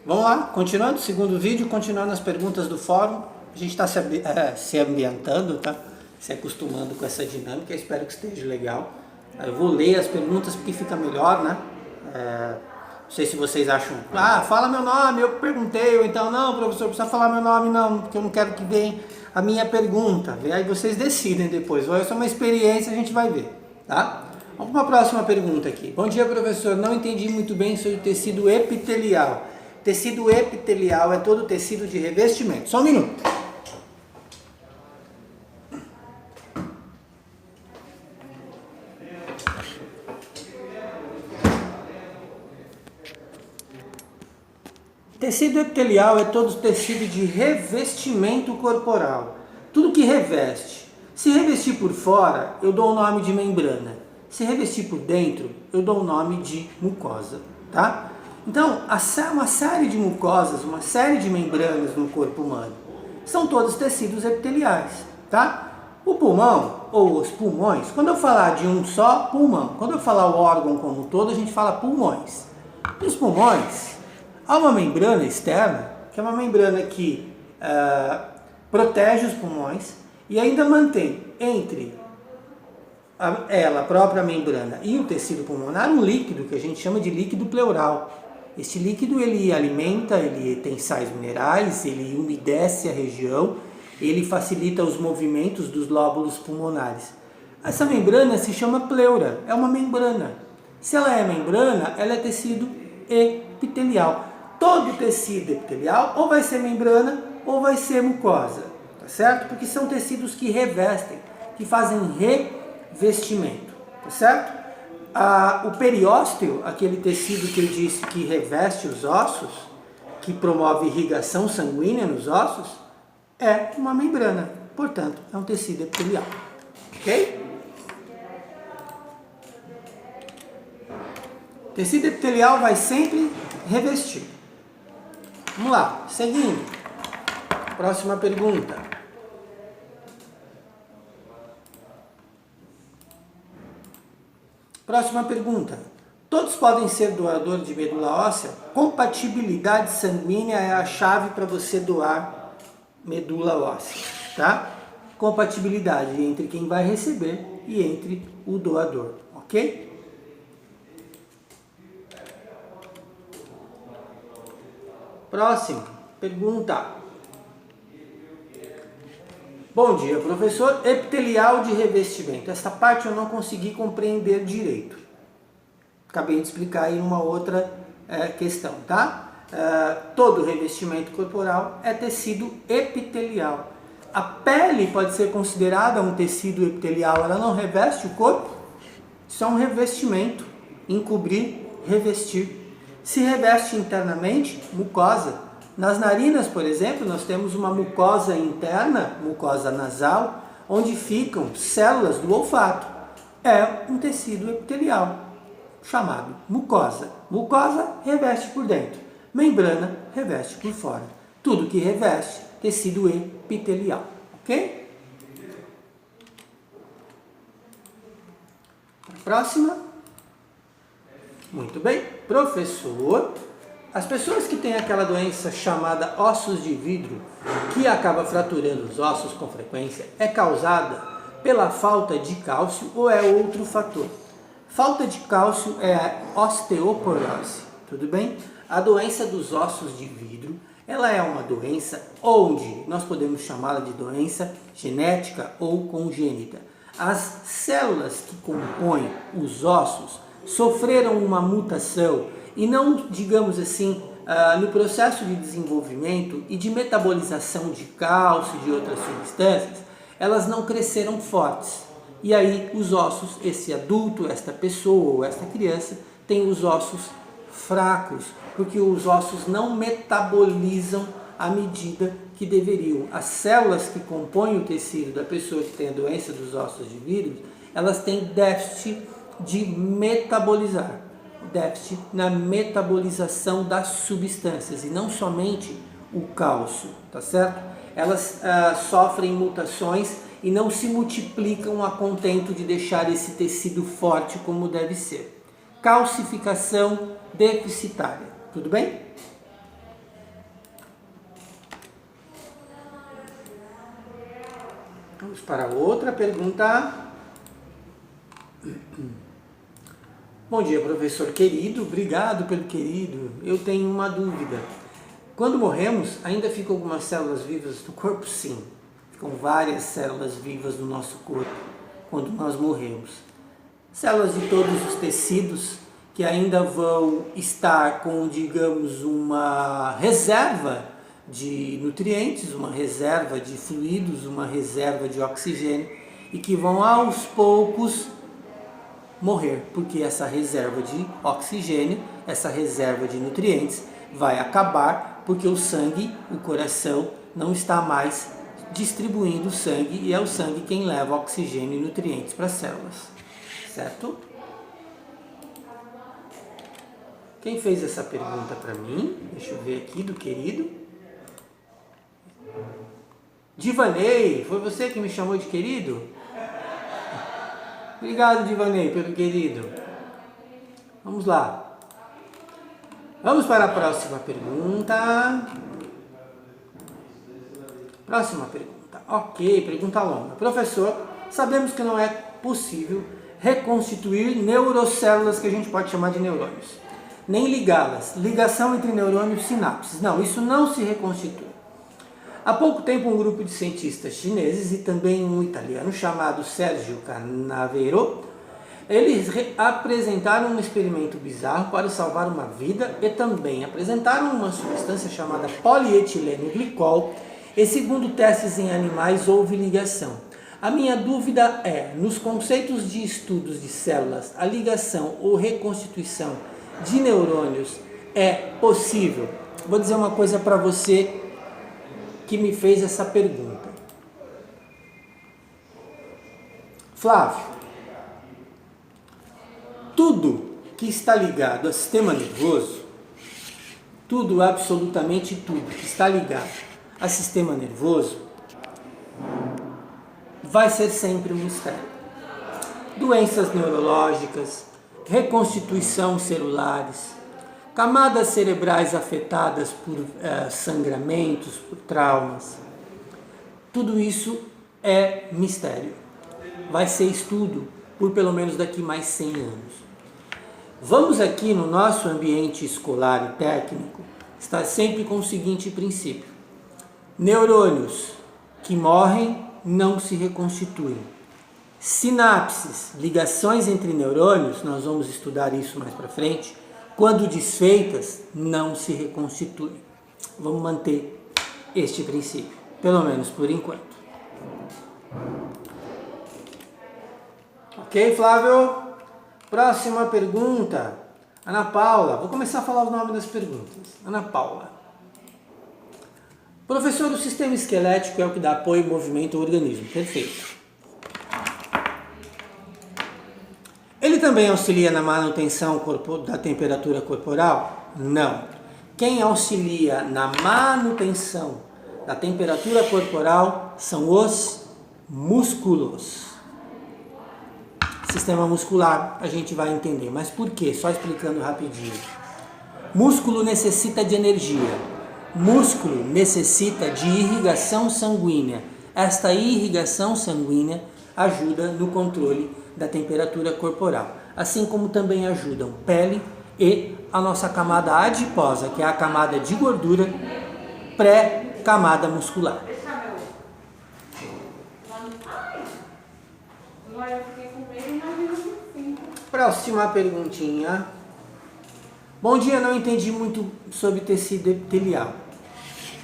Vamos lá, continuando o segundo vídeo, continuando as perguntas do fórum. A gente está se ambientando, tá? Se acostumando com essa dinâmica, espero que esteja legal. Eu vou ler as perguntas porque fica melhor, né? Não sei se vocês acham, fala meu nome, eu perguntei, ou então, não, professor, precisa falar meu nome não, porque eu não quero que venha a minha pergunta. Aí vocês decidem depois, essa é uma experiência, a gente vai ver, tá? Vamos para a próxima pergunta aqui. Bom dia, professor, não entendi muito bem sobre o tecido epitelial. Tecido epitelial é todo tecido de revestimento. Só um minuto. Tecido epitelial é todo tecido de revestimento corporal. Tudo que reveste. Se revestir por fora, eu dou o nome de membrana. Se revestir por dentro, eu dou o nome de mucosa, tá? Então, uma série de mucosas, uma série de membranas no corpo humano, são todos tecidos epiteliais, tá? O pulmão, ou os pulmões, quando eu falar de um só pulmão, quando eu falar o órgão como um todo, a gente fala pulmões. Os pulmões, há uma membrana externa, que é uma membrana que protege os pulmões e ainda mantém entre a própria membrana e o tecido pulmonar um líquido que a gente chama de líquido pleural. Este líquido ele alimenta, ele tem sais minerais, ele umedece a região, ele facilita os movimentos dos lóbulos pulmonares. Essa membrana se chama pleura, é uma membrana. Se ela é membrana, ela é tecido epitelial. Todo tecido epitelial ou vai ser membrana ou vai ser mucosa, tá certo? Porque são tecidos que revestem, que fazem revestimento, tá certo? O periósteo, aquele tecido que eu disse que reveste os ossos, que promove irrigação sanguínea nos ossos, é uma membrana, portanto, é um tecido epitelial, ok? Tecido epitelial vai sempre revestir. Vamos lá, seguindo. Próxima pergunta. Próxima pergunta. Todos podem ser doador de medula óssea? Compatibilidade sanguínea é a chave para você doar medula óssea, tá? Compatibilidade entre quem vai receber e entre o doador, ok? Próxima pergunta. Bom dia, professor. Epitelial de revestimento. Essa parte eu não consegui compreender direito. Acabei de explicar aí uma outra questão, tá? Todo revestimento corporal é tecido epitelial. A pele pode ser considerada um tecido epitelial, ela não reveste o corpo? Isso é um revestimento, encobrir, revestir. Se reveste internamente, mucosa. Nas narinas, por exemplo, nós temos uma mucosa interna, mucosa nasal, onde ficam células do olfato. É um tecido epitelial, chamado mucosa. Mucosa reveste por dentro, membrana reveste por fora. Tudo que reveste, tecido epitelial, ok? Próxima. Muito bem. Professor, as pessoas que têm aquela doença chamada ossos de vidro, que acaba fraturando os ossos com frequência, é causada pela falta de cálcio ou é outro fator? Falta de cálcio é a osteoporose, tudo bem? A doença dos ossos de vidro, ela é uma doença onde nós podemos chamá-la de doença genética ou congênita. As células que compõem os ossos sofreram uma mutação e não, digamos assim, no processo de desenvolvimento e de metabolização de cálcio e de outras substâncias, elas não cresceram fortes. E aí os ossos, esse adulto, esta pessoa ou esta criança, tem os ossos fracos, porque os ossos não metabolizam à medida que deveriam. As células que compõem o tecido da pessoa que tem a doença dos ossos de vidro, elas têm déficit de metabolizar, déficit na metabolização das substâncias e não somente o cálcio, tá certo? Elas sofrem mutações e não se multiplicam a contento de deixar esse tecido forte como deve ser. Calcificação deficitária, tudo bem? Vamos para outra pergunta. Bom dia, professor querido. Obrigado pelo querido. Eu tenho uma dúvida. Quando morremos, ainda ficam algumas células vivas do corpo? Sim. Ficam várias células vivas no nosso corpo quando nós morremos. Células de todos os tecidos que ainda vão estar com, digamos, uma reserva de nutrientes, uma reserva de fluidos, uma reserva de oxigênio e que vão aos poucos morrer, porque essa reserva de oxigênio, essa reserva de nutrientes vai acabar porque o sangue, o coração, não está mais distribuindo sangue e é o sangue quem leva oxigênio e nutrientes para as células, certo? Quem fez essa pergunta para mim? Deixa eu ver aqui, do querido. Divanei, foi você que me chamou de querido? Obrigado, Divanei, pelo querido. Vamos lá. Vamos para a próxima pergunta. Próxima pergunta. Ok, pergunta longa. Professor, sabemos que não é possível reconstituir neurocélulas que a gente pode chamar de neurônios, nem ligá-las. Ligação entre neurônios e sinapses. Não, isso não se reconstitui. Há pouco tempo, um grupo de cientistas chineses e também um italiano chamado Sergio Canavero, eles apresentaram um experimento bizarro para salvar uma vida e também apresentaram uma substância chamada polietileno glicol e, segundo testes em animais, houve ligação. A minha dúvida é, nos conceitos de estudos de células, a ligação ou reconstituição de neurônios é possível? Vou dizer uma coisa para você que me fez essa pergunta. Flávio, tudo que está ligado ao sistema nervoso, tudo, absolutamente tudo que está ligado ao sistema nervoso, vai ser sempre um mistério. Doenças neurológicas, reconstituição celulares, camadas cerebrais afetadas por sangramentos, por traumas. Tudo isso é mistério. Vai ser estudo por pelo menos daqui mais 100 anos. Vamos aqui no nosso ambiente escolar e técnico estar sempre com o seguinte princípio. Neurônios que morrem não se reconstituem. Sinapses, ligações entre neurônios, nós vamos estudar isso mais para frente, quando desfeitas, não se reconstituem. Vamos manter este princípio, pelo menos por enquanto. Ok, Flávio? Próxima pergunta. Ana Paula. Vou começar a falar o nome das perguntas. Ana Paula. Professor, o sistema esquelético é o que dá apoio e movimento ao organismo. Perfeito. Ele também auxilia na manutenção da temperatura corporal? Não. Quem auxilia na manutenção da temperatura corporal são os músculos. Sistema muscular, a gente vai entender. Mas por quê? Só explicando rapidinho. Músculo necessita de energia. Músculo necessita de irrigação sanguínea. Esta irrigação sanguínea ajuda no controle da temperatura corporal, assim como também ajudam pele e a nossa camada adiposa, que é a camada de gordura pré-camada muscular. Próxima perguntinha. Bom dia, não entendi muito sobre tecido epitelial.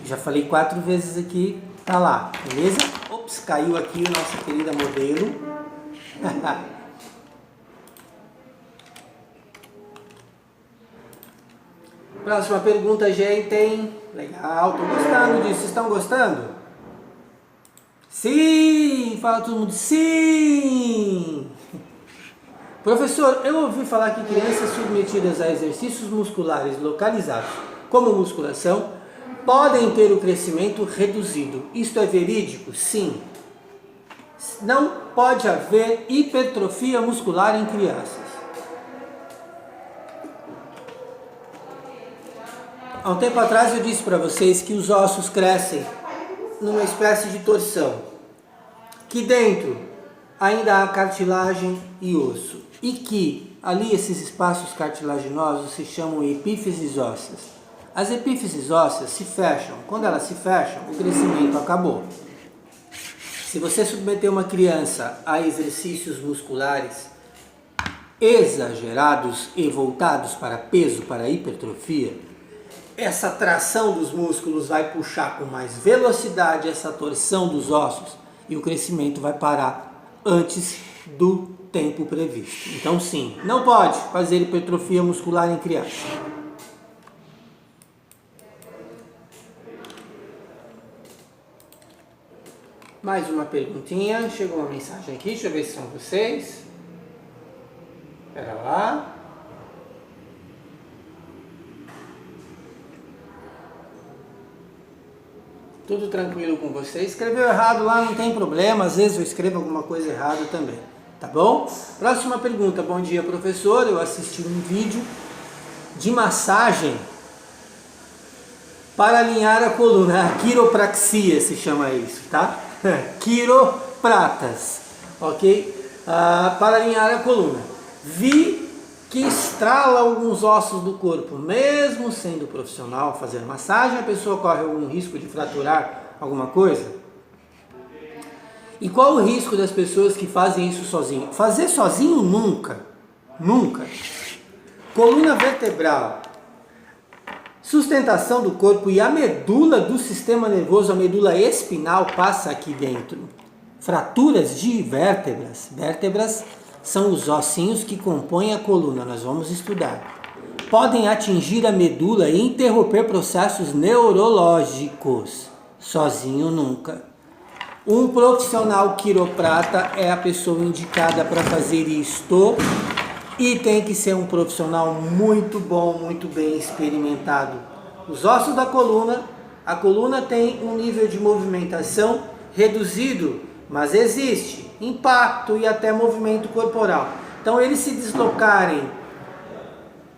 Já falei 4 vezes aqui, tá lá, beleza? Ops, caiu aqui a nossa querida modelo. Próxima pergunta, gente. Legal, tô gostando disso. Vocês estão gostando? Sim! Fala todo mundo, sim! Professor, eu ouvi falar que crianças submetidas a exercícios musculares localizados, como musculação, podem ter o crescimento reduzido. Isto é verídico? Sim. Não pode haver hipertrofia muscular em crianças. Há um tempo atrás eu disse para vocês que os ossos crescem numa espécie de torção. que dentro ainda há cartilagem e osso, e que ali esses espaços cartilaginosos se chamam epífises ósseas. As epífises ósseas se fecham. Quando elas se fecham, o crescimento acabou. Se você submeter uma criança a exercícios musculares exagerados e voltados para peso, para hipertrofia, essa tração dos músculos vai puxar com mais velocidade essa torção dos ossos e o crescimento vai parar antes do tempo previsto. Então sim, não pode fazer hipertrofia muscular em criança. Mais uma perguntinha, chegou uma mensagem aqui, deixa eu ver se são vocês. Espera lá. Tudo tranquilo com você? Escreveu errado lá, não tem problema, às vezes eu escrevo alguma coisa errada também, tá bom? Próxima pergunta. Bom dia, professor, eu assisti um vídeo de massagem para alinhar a coluna, a quiropraxia se chama isso, tá? Quiropratas, ok? Para alinhar a coluna. Vi que estrala alguns ossos do corpo, mesmo sendo profissional fazer massagem, a pessoa corre algum risco de fraturar alguma coisa? E qual o risco das pessoas que fazem isso sozinho? Fazer sozinho nunca, nunca. Coluna vertebral, sustentação do corpo e a medula do sistema nervoso, a medula espinal passa aqui dentro. Fraturas de vértebras, vértebras são os ossinhos que compõem a coluna, nós vamos estudar. Podem atingir a medula e interromper processos neurológicos. Sozinho nunca. Um profissional quiroprata é a pessoa indicada para fazer isto e tem que ser um profissional muito bom, muito bem experimentado. Os ossos da coluna, a coluna tem um nível de movimentação reduzido, mas existe impacto e até movimento corporal. Então eles se deslocarem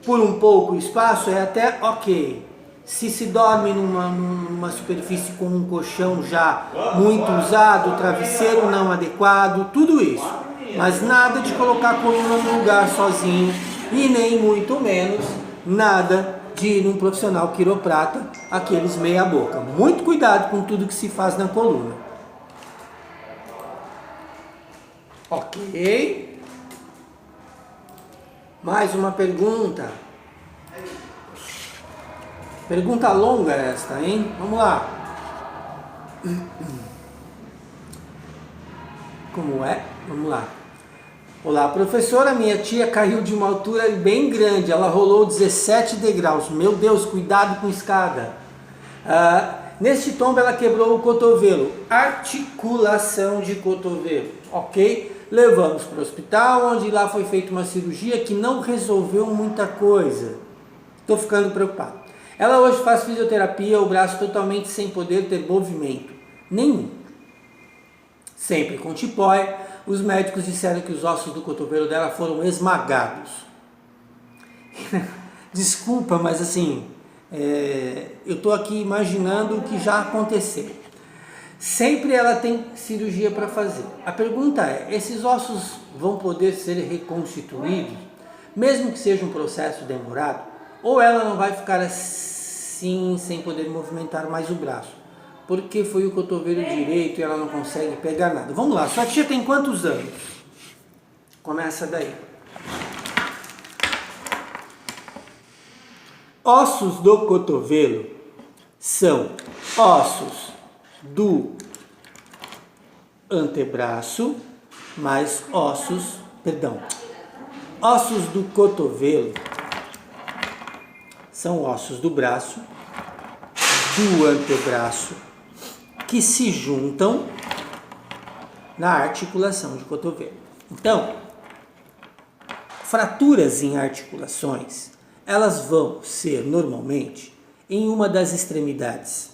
por um pouco espaço é até ok. Se dorme numa superfície com um colchão já muito usado, travesseiro não adequado, tudo isso. Mas nada de colocar a coluna no lugar sozinho e nem muito menos nada de ir num profissional quiroprata, aqueles meia boca. Muito cuidado com tudo que se faz na coluna. Ok. Mais uma pergunta. Pergunta longa esta, hein? Vamos lá. Como é? Vamos lá. Olá, professora. Minha tia caiu de uma altura bem grande. Ela rolou 17 degraus. Meu Deus, cuidado com escada. Neste tombo ela quebrou o cotovelo. Articulação de cotovelo. Ok? Levamos para o hospital, onde lá foi feita uma cirurgia que não resolveu muita coisa. Estou ficando preocupado. Ela hoje faz fisioterapia, o braço totalmente sem poder ter movimento nenhum. Sempre com tipóia, os médicos disseram que os ossos do cotovelo dela foram esmagados. Desculpa, mas assim, eu estou aqui imaginando o que já aconteceu. Sempre ela tem cirurgia para fazer. A pergunta é, esses ossos vão poder ser reconstituídos, mesmo que seja um processo demorado? Ou ela não vai ficar assim, sem poder movimentar mais o braço? Porque foi o cotovelo direito e ela não consegue pegar nada. Vamos lá, sua tia tem quantos anos? Começa daí. Ossos do cotovelo são ossos do antebraço mais ossos do cotovelo são ossos do braço, do antebraço, que se juntam na articulação de cotovelo. Então, fraturas em articulações, elas vão ser normalmente em uma das extremidades.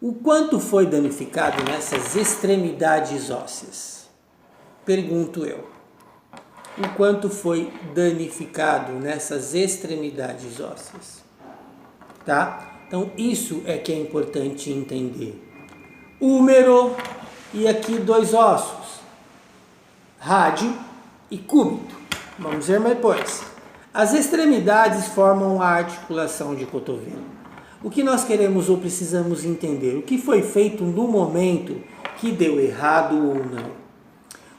O quanto foi danificado nessas extremidades ósseas? Pergunto eu. O quanto foi danificado nessas extremidades ósseas? Tá? Então isso é que é importante entender. Húmero, e aqui 2 ossos, rádio e cúbito. Vamos ver depois. As extremidades formam a articulação de cotovelo. O que nós queremos ou precisamos entender? O que foi feito no momento que deu errado ou não?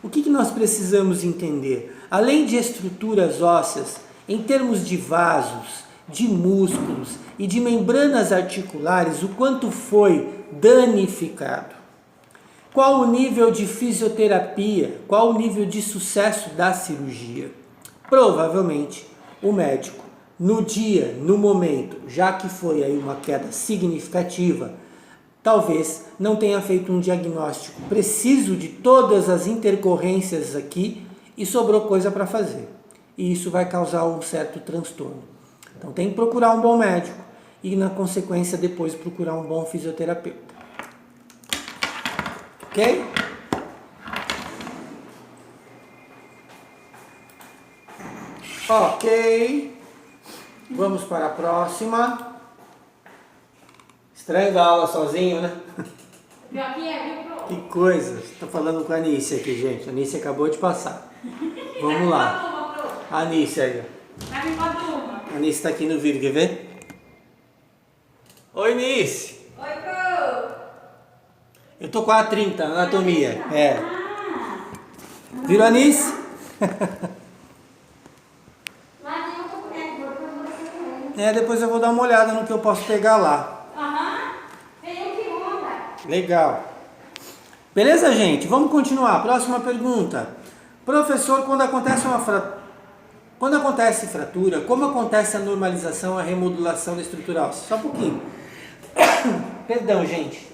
O que nós precisamos entender? Além de estruturas ósseas, em termos de vasos, de músculos e de membranas articulares, o quanto foi danificado? Qual o nível de fisioterapia? Qual o nível de sucesso da cirurgia? Provavelmente o médico, no dia, no momento, já que foi aí uma queda significativa, talvez não tenha feito um diagnóstico preciso de todas as intercorrências aqui e sobrou coisa para fazer. E isso vai causar um certo transtorno. Então tem que procurar um bom médico e, na consequência, depois procurar um bom fisioterapeuta. Ok? Ok. Vamos para a próxima. Estranho dar aula sozinho, né? Pior que é, viu, Pro? Que coisa. Estou falando com a Anice aqui, gente. A Anice acabou de passar. Vamos lá. A Anice aí. Vai vir com a turma. A Anice está aqui no vídeo, quer ver? Oi, Anice. Oi, Pro. Eu tô com a 30, anatomia. É. Viram, Anice? Lá tem outro boneco pra você também. É, depois eu vou dar uma olhada no que eu posso pegar lá. Aham. Tem um que onda. Legal. Beleza, gente? Vamos continuar. Próxima pergunta. Professor, quando acontece fratura, como acontece a normalização, a remodulação da estrutura óssea? Só um pouquinho. Perdão, gente.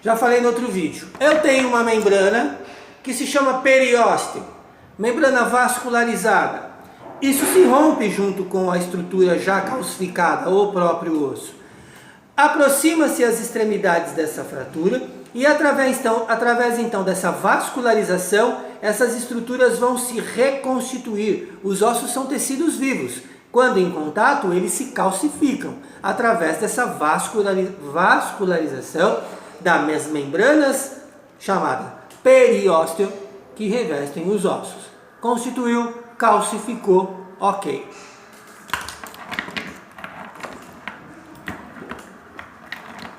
Já falei no outro vídeo. Eu tenho uma membrana que se chama periósteo, membrana vascularizada. Isso se rompe junto com a estrutura já calcificada, ou próprio osso. Aproxima-se as extremidades dessa fratura e através então dessa vascularização, essas estruturas vão se reconstituir. Os ossos são tecidos vivos. Quando em contato, eles se calcificam através dessa vascularização das membranas chamada periósteo que revestem os ossos. Constituiu, calcificou, ok.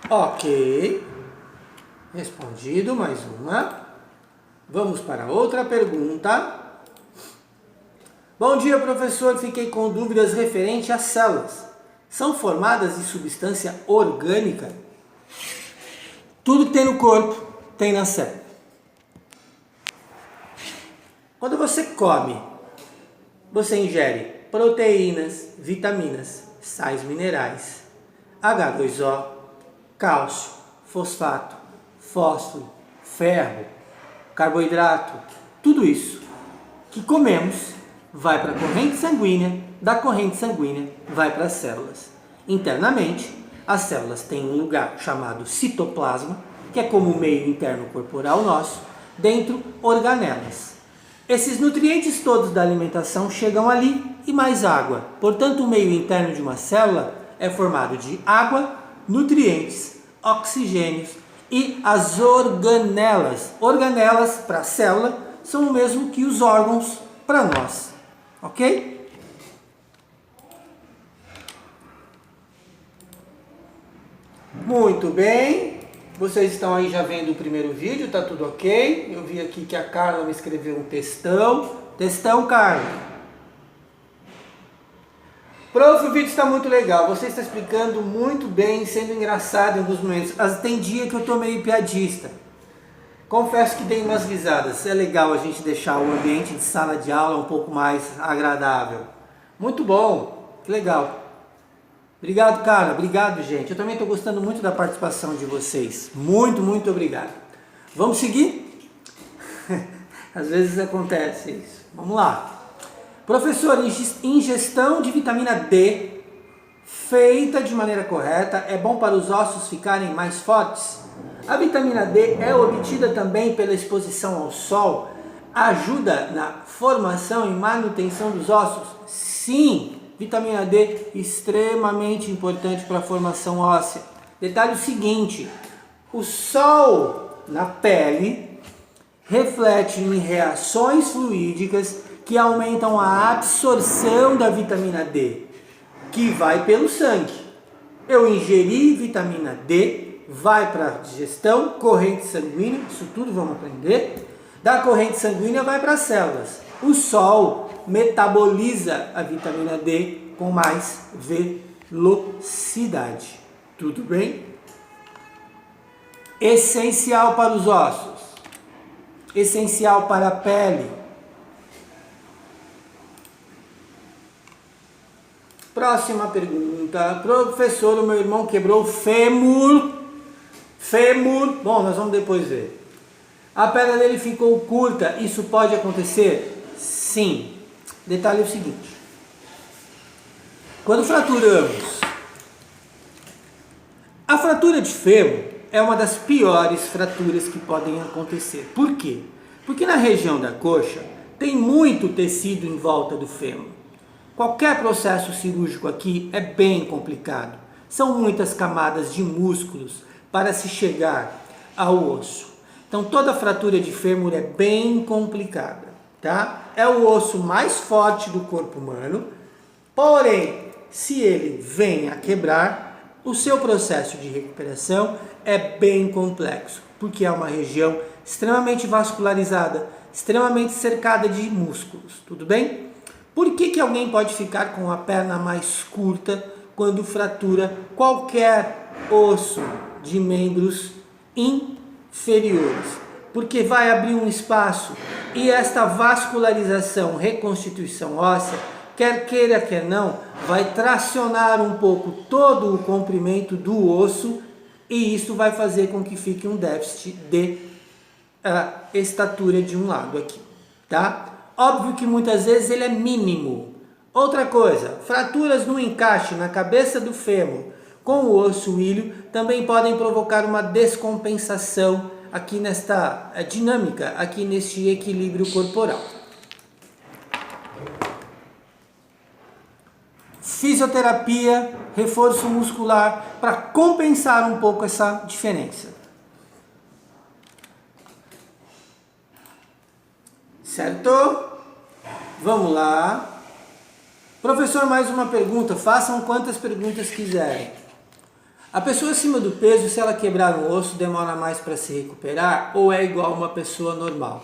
Ok. Respondido, mais uma. Vamos para outra pergunta. Bom dia, professor. Fiquei com dúvidas referente às células. São formadas de substância orgânica? Tudo que tem no corpo tem na célula. Quando você come, você ingere proteínas, vitaminas, sais minerais, H2O, cálcio, fosfato, fósforo, ferro, carboidrato, tudo isso que comemos vai para a corrente sanguínea, da corrente sanguínea vai para as células. Internamente, as células têm um lugar chamado citoplasma, que é como o meio interno corporal nosso, dentro organelas. Esses nutrientes todos da alimentação chegam ali e mais água. Portanto, o meio interno de uma célula é formado de água, nutrientes, oxigênios e as organelas. Organelas para a célula são o mesmo que os órgãos para nós. Ok? Muito bem. Vocês estão aí já vendo o primeiro vídeo, tá tudo ok? Eu vi aqui que a Carla me escreveu um textão. Textão, Carla. Prof, o vídeo está muito legal. Você está explicando muito bem, sendo engraçado em alguns momentos. Tem dia que eu tô meio piadista. Confesso que dei umas risadas. É legal a gente deixar o ambiente de sala de aula um pouco mais agradável. Muito bom. Que legal. Obrigado, Carla. Obrigado, gente. Eu também estou gostando muito da participação de vocês. Muito, muito obrigado. Vamos seguir? Às vezes acontece isso. Vamos lá. Professor, ingestão de vitamina D feita de maneira correta é bom para os ossos ficarem mais fortes? A vitamina D é obtida também pela exposição ao sol? Ajuda na formação e manutenção dos ossos? Sim! Vitamina D extremamente importante para a formação óssea. Detalhe o seguinte, o sol na pele reflete em reações fluídicas que aumentam a absorção da vitamina D, que vai pelo sangue. Eu ingeri vitamina D, vai para a digestão, corrente sanguínea, isso tudo vamos aprender. Da corrente sanguínea vai para as células. O sol metaboliza a vitamina D com mais velocidade. Tudo bem? Essencial para os ossos, essencial para a pele. Próxima pergunta. Professor, o meu irmão quebrou o fêmur. Bom, nós vamos depois ver. A perna dele ficou curta. Isso pode acontecer? Sim. Detalhe é o seguinte. Quando fraturamos, a fratura de fêmur é uma das piores fraturas que podem acontecer. Por quê? Porque na região da coxa tem muito tecido em volta do fêmur. Qualquer processo cirúrgico aqui é bem complicado. São muitas camadas de músculos para se chegar ao osso. Então toda fratura de fêmur é bem complicada, tá? É o osso mais forte do corpo humano, porém, se ele vem a quebrar, o seu processo de recuperação é bem complexo, porque é uma região extremamente vascularizada, extremamente cercada de músculos, tudo bem? Por que alguém pode ficar com a perna mais curta quando fratura qualquer osso de membros inferiores? Porque vai abrir um espaço e esta vascularização, reconstituição óssea, quer queira, quer não, vai tracionar um pouco todo o comprimento do osso e isso vai fazer com que fique um déficit de estatura de um lado aqui, tá? Óbvio que muitas vezes ele é mínimo. Outra coisa, fraturas no encaixe na cabeça do fêmur com o osso ilho também podem provocar uma descompensação aqui nesta dinâmica, aqui neste equilíbrio corporal. Fisioterapia, reforço muscular para compensar um pouco essa diferença. Certo? Vamos lá. Professor, mais uma pergunta. Façam quantas perguntas quiserem. A pessoa acima do peso, se ela quebrar um osso, demora mais para se recuperar ou é igual a uma pessoa normal?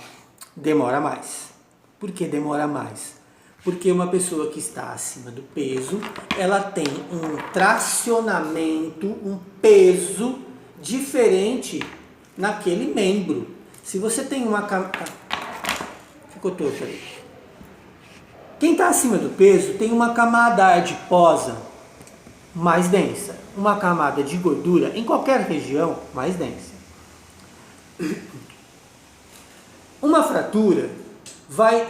Demora mais. Por que demora mais? Porque uma pessoa que está acima do peso, ela tem um tracionamento, um peso diferente naquele membro. Se você tem uma... Ficou torto aí. Quem está acima do peso tem uma camada adiposa mais densa, uma camada de gordura em qualquer região mais densa. Uma fratura vai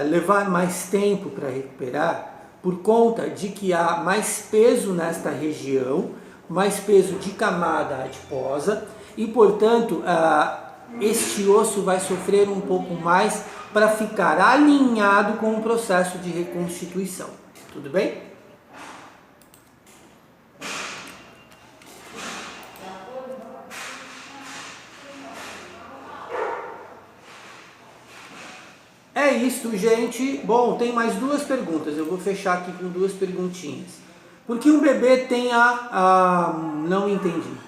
levar mais tempo para recuperar por conta de que há mais peso nesta região, mais peso de camada adiposa e, portanto, este osso vai sofrer um pouco mais para ficar alinhado com o processo de reconstituição. Tudo bem? É isso, gente. Bom, tem mais duas perguntas. Eu vou fechar aqui com duas perguntinhas. Por que um bebê tem não entendi.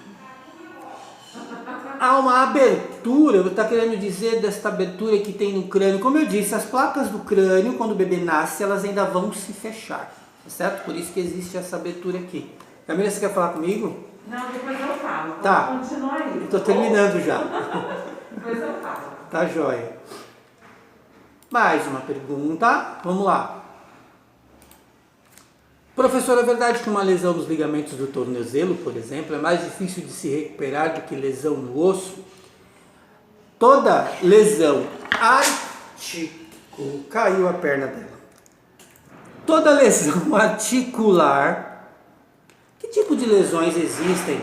Há uma abertura, está querendo dizer desta abertura que tem no crânio. Como eu disse, as placas do crânio, quando o bebê nasce, elas ainda vão se fechar, tá certo? Por isso que existe essa abertura aqui. Camila, você quer falar comigo? Não, depois eu falo. Tá. Continua aí. Estou terminando já. Depois eu falo. Tá joia. Mais uma pergunta. Vamos lá. Professor, é verdade que uma lesão nos ligamentos do tornozelo, por exemplo, é mais difícil de se recuperar do que lesão no osso? Toda lesão caiu a perna dela. Toda lesão articular. Que tipo de lesões existem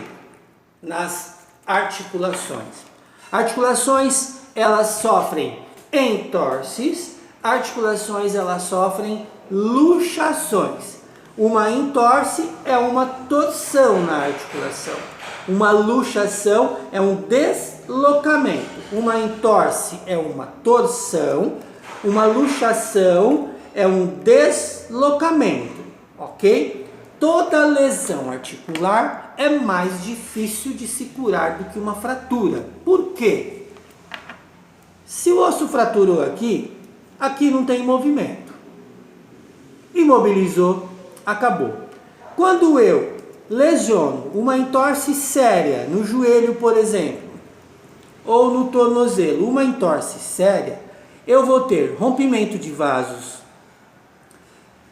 nas articulações? Articulações, elas sofrem entorses, articulações, elas sofrem luxações. Uma entorse é uma torção na articulação. Uma luxação é um deslocamento. Uma entorse é uma torção. Uma luxação é um deslocamento, ok? Toda lesão articular é mais difícil de se curar do que uma fratura. Por quê? Se o osso fraturou aqui, aqui não tem movimento. Imobilizou, acabou. Quando eu lesiono uma entorse séria no joelho, por exemplo, ou no tornozelo, uma entorse séria, eu vou ter rompimento de vasos,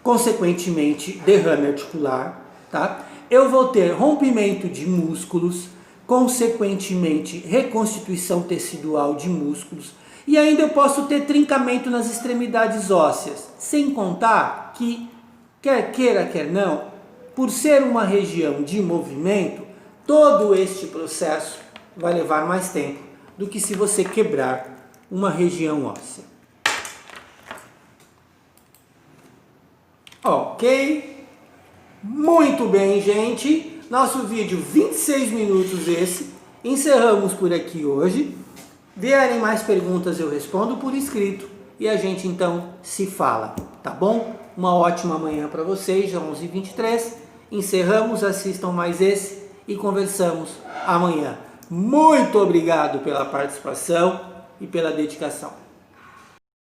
consequentemente derrame articular, tá? Eu vou ter rompimento de músculos, consequentemente reconstituição tecidual de músculos, e ainda eu posso ter trincamento nas extremidades ósseas, sem contar que, quer queira, quer não, por ser uma região de movimento, todo este processo vai levar mais tempo do que se você quebrar uma região óssea. Ok? Muito bem, gente. Nosso vídeo 26 minutos esse. Encerramos por aqui hoje. Vierem mais perguntas, eu respondo por escrito. E a gente então se fala, tá bom? Uma ótima manhã para vocês, já 11h23. Encerramos, assistam mais esse e conversamos amanhã. Muito obrigado pela participação e pela dedicação.